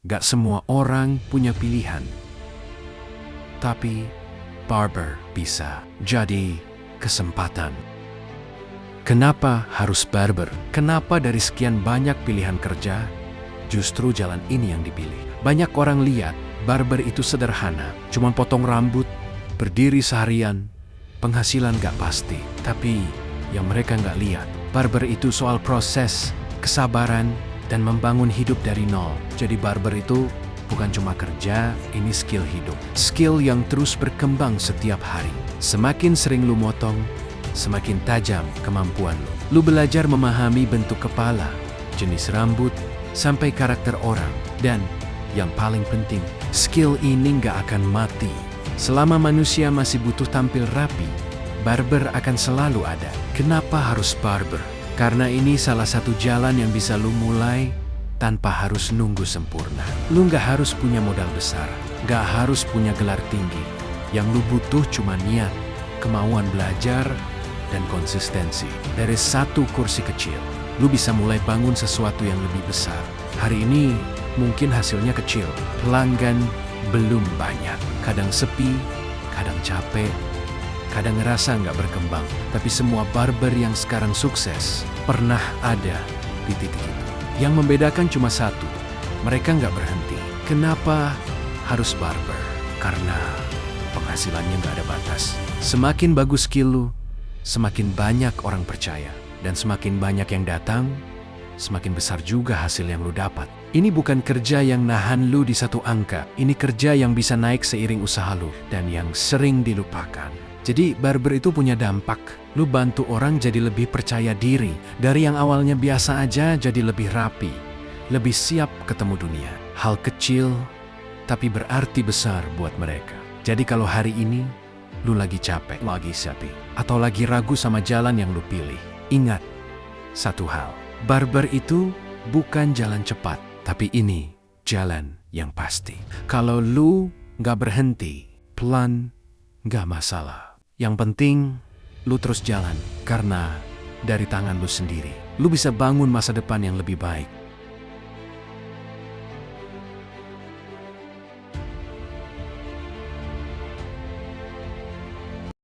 Gak semua orang punya pilihan. Tapi barber bisa jadi kesempatan. Kenapa harus barber? Kenapa dari sekian banyak pilihan kerja, justru jalan ini yang dipilih? Banyak orang lihat barber itu sederhana, cuma potong rambut, berdiri seharian, penghasilan gak pasti. Tapi yang mereka gak lihat, barber itu soal proses, kesabaran, dan membangun hidup dari nol. Jadi barber itu bukan cuma kerja, ini skill hidup. Skill yang terus berkembang setiap hari. Semakin sering lu motong, semakin tajam kemampuan lu. Lu belajar memahami bentuk kepala, jenis rambut, sampai karakter orang. Dan yang paling penting, skill ini nggak akan mati. Selama manusia masih butuh tampil rapi, barber akan selalu ada. Kenapa harus barber? Karena ini salah satu jalan yang bisa lu mulai tanpa harus nunggu sempurna. Lu nggak harus punya modal besar, nggak harus punya gelar tinggi. Yang lu butuh cuma niat, kemauan belajar, dan konsistensi. Dari satu kursi kecil, lu bisa mulai bangun sesuatu yang lebih besar. Hari ini mungkin hasilnya kecil, pelanggan belum banyak, kadang sepi, kadang capek, kadang ngerasa nggak berkembang. Tapi semua barber yang sekarang sukses pernah ada di titik itu. Yang membedakan cuma satu, mereka nggak berhenti. Kenapa harus barber? Karena penghasilannya nggak ada batas. Semakin bagus skill lu, semakin banyak orang percaya. Dan semakin banyak yang datang, semakin besar juga hasil yang lu dapat. Ini bukan kerja yang nahan lu di satu angka. Ini kerja yang bisa naik seiring usaha lu dan yang sering dilupakan. Jadi barber itu punya dampak. Lu bantu orang jadi lebih percaya diri. Dari yang awalnya biasa aja jadi lebih rapi, lebih siap ketemu dunia. Hal kecil tapi berarti besar buat mereka. Jadi kalau hari ini lu lagi capek, lagi sepi, atau lagi ragu sama jalan yang lu pilih, ingat satu hal, barber itu bukan jalan cepat, tapi ini jalan yang pasti. Kalau lu nggak berhenti, pelan, nggak masalah. Yang penting, lu terus jalan, karena dari tangan lu sendiri, lu bisa bangun masa depan yang lebih baik.